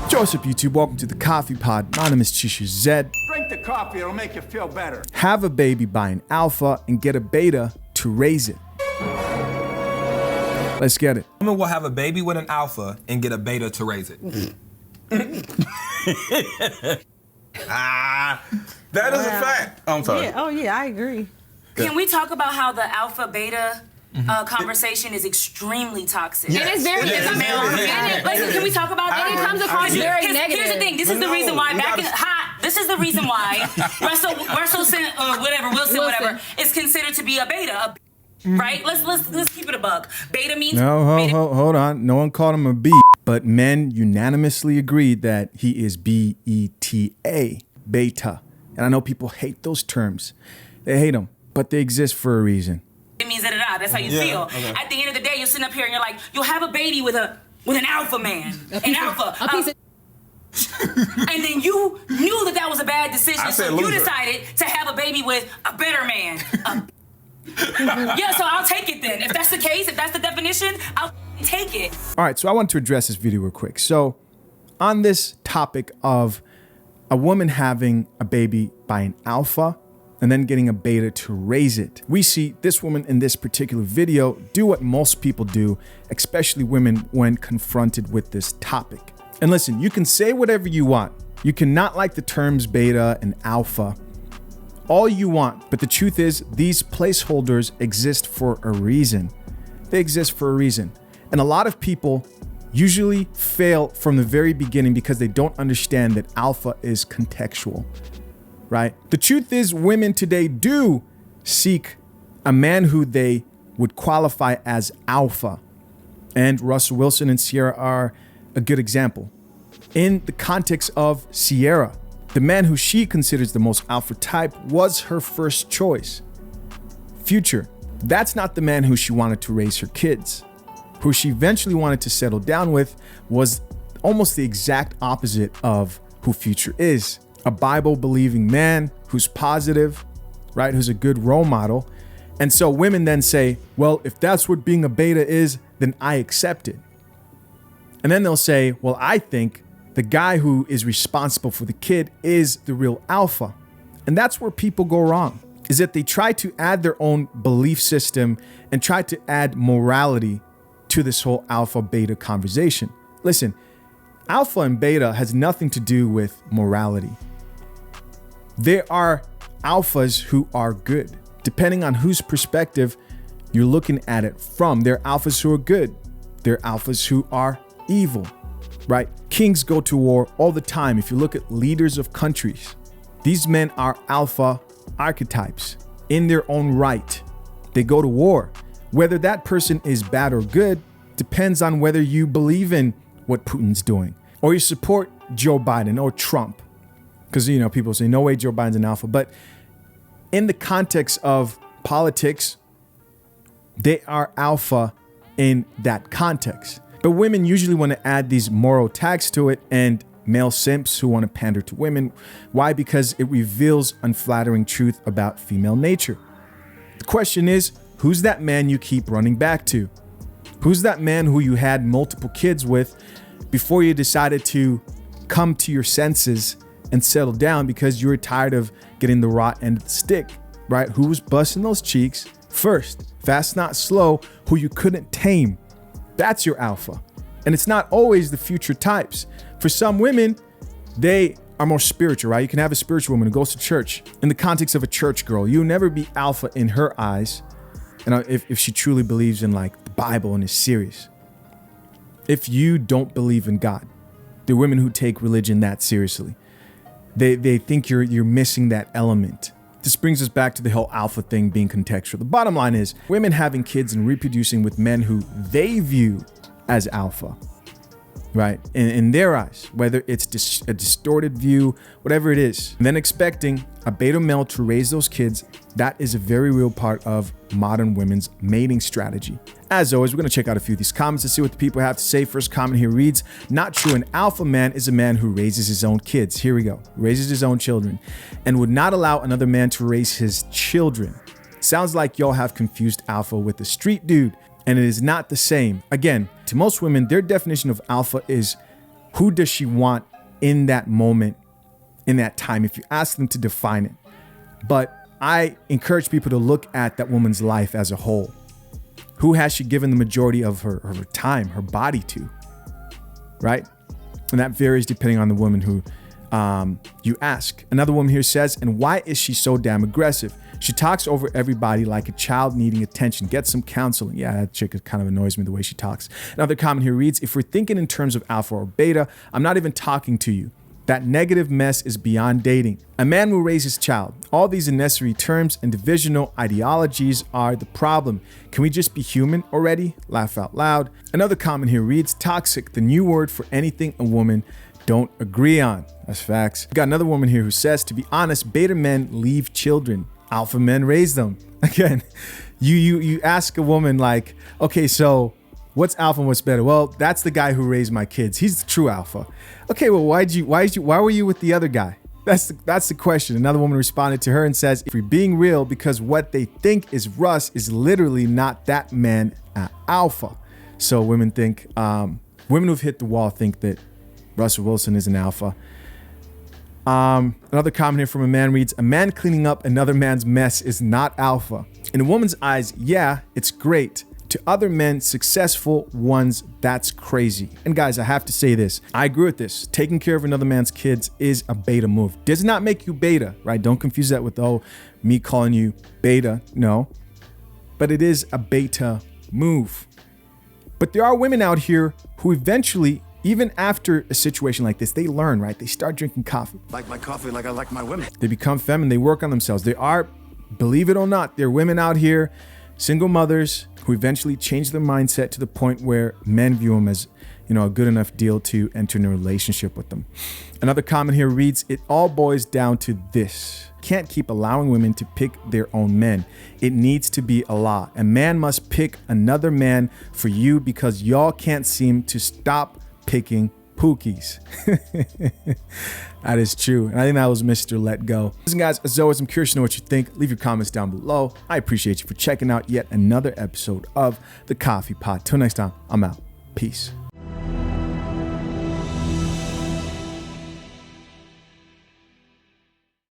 What's up, YouTube? Welcome to the Coffee Pod. My name is Chisha Zed. Drink the coffee, it'll make you feel better. Have a baby by an alpha and get a beta to raise it. Let's get it. Women will have a baby with an alpha and get a beta to raise it. That is a fact. I'm sorry. Yeah, oh yeah, I agree. Can we talk about how the alpha beta conversation is extremely toxic? It is very Listen, can we talk about that? It comes across very negative. Here's the thing. This is the reason why this is the reason why Wilson, whatever, is considered to be a beta. Right? Let's keep it a buck. Beta means Hold on. No one called him a B, but men unanimously agreed that he is B-E-T-A, beta. And I know people hate those terms. They hate them, but they exist for a reason. It means that that's how you feel. Okay. At the end of the day, you're sitting up here and you're like, you'll have a baby with an alpha man, an alpha. And then you knew that was a bad decision, so you decided to have a baby with a better man. Yeah, so I'll take it then. If that's the case, if that's the definition, I'll take it. All right, so I want to address this video real quick. So on this topic of a woman having a baby by an alpha and then getting a beta to raise it, we see this woman in this particular video do what most people do, especially women, when confronted with this topic. And listen, you can say whatever you want. You cannot like the terms beta and alpha all you want, but the truth is these placeholders exist for a reason. They exist for a reason. And a lot of people usually fail from the very beginning because they don't understand that alpha is contextual, right? The truth is women today do seek a man who they would qualify as alpha. And Russell Wilson and Sierra are a good example. In the context of Sierra, the man who she considers the most alpha type was her first choice. Future, that's not the man who she wanted to raise her kids. Who she eventually wanted to settle down with was almost the exact opposite of who Future is. A Bible-believing man who's positive, right? Who's a good role model. And so women then say, well, if that's what being a beta is, then I accept it. And then they'll say, well, I think the guy who is responsible for the kid is the real alpha. And that's where people go wrong, is that they try to add their own belief system and try to add morality to this whole alpha beta conversation. Listen, alpha and beta has nothing to do with morality. There are alphas who are good, depending on whose perspective you're looking at it from. There are alphas who are good. There are alphas who are evil. Right? Kings go to war all the time. If you look at leaders of countries, these men are alpha archetypes in their own right. They go to war. Whether that person is bad or good depends on whether you believe in what Putin's doing or you support Joe Biden or Trump. Because, you know, people say, no way Joe Biden's an alpha. But in the context of politics, they are alpha in that context. But women usually want to add these moral tags to it, and male simps who want to pander to women. Why? Because it reveals unflattering truth about female nature. The question is, who's that man you keep running back to? Who's that man who you had multiple kids with before you decided to come to your senses and settle down because you were tired of getting the raw end of the stick, right? Who was busting those cheeks first, fast, not slow, who you couldn't tame? That's your alpha. And it's not always the Future types. For some women, they are more spiritual, right? You can have a spiritual woman who goes to church. In the context of a church girl, you'll never be alpha in her eyes. And if she truly believes in like the Bible and is serious. If you don't believe in God, the women who take religion that seriously, they think you're missing that element. This brings us back to the whole alpha thing being contextual. The bottom line is women having kids and reproducing with men who they view as alpha, right? In their eyes, whether it's a distorted view, whatever it is, and then expecting a beta male to raise those kids, that is a very real part of modern women's mating strategy. As always, we're going to check out a few of these comments to see what the people have to say. First comment here reads, not true. An alpha man is a man who raises his own kids. Here we go. Raises his own children and would not allow another man to raise his children. Sounds like y'all have confused alpha with a street dude, and it is not the same. Again, to most women, their definition of alpha is Who does she want in that moment, in that time, if you ask them to define it? But I encourage people to look at that woman's life as a whole. Who has she given the majority of her time, her body to, right? And that varies depending on the woman who you ask. Another woman here says, and why is she so damn aggressive? She talks over everybody like a child needing attention. Get some counseling. Yeah, that chick kind of annoys me the way she talks. Another comment here reads, if we're thinking in terms of alpha or beta, I'm not even talking to you. That negative mess is beyond dating. A man will raise his child. All these unnecessary terms and divisional ideologies are the problem. Can we just be human already? Laugh out loud. Another comment here reads, toxic, the new word for anything a woman don't agree on. That's facts. We've got another woman here who says, to be honest, beta men leave children. Alpha men raise them. Again, you ask a woman like, okay, so what's alpha and what's beta? Well, that's the guy who raised my kids. He's the true alpha. Okay, well, why were you with the other guy? That's the question. Another woman responded to her and says, if you're being real, because what they think is Russ is literally not that man alpha. So women think, women who've hit the wall think that Russell Wilson is an alpha. Another comment here from a man reads, a man cleaning up another man's mess is not alpha. In a woman's eyes, yeah, it's great. To other men, successful ones, that's crazy. And guys, I have to say this. I agree with this. Taking care of another man's kids is a beta move. Does not make you beta, right? Don't confuse that with, oh, me calling you beta. No. But it is a beta move. But there are women out here who eventually, even after a situation like this, they learn, right? They start drinking coffee. Like my coffee like I like my women. They become feminine. They work on themselves. There are, believe it or not, there are women out here, single mothers, who eventually change their mindset to the point where men view them as, a good enough deal to enter in a relationship with them. Another comment here reads, it all boils down to this. Can't keep allowing women to pick their own men. It needs to be a law. A man must pick another man for you because y'all can't seem to stop picking pookies. That is true. And I think that was Mr. Let Go. Listen, guys, as always, I'm curious to know what you think. Leave your comments down below. I appreciate you for checking out yet another episode of The Coffee Pot. Till next time, I'm out. Peace.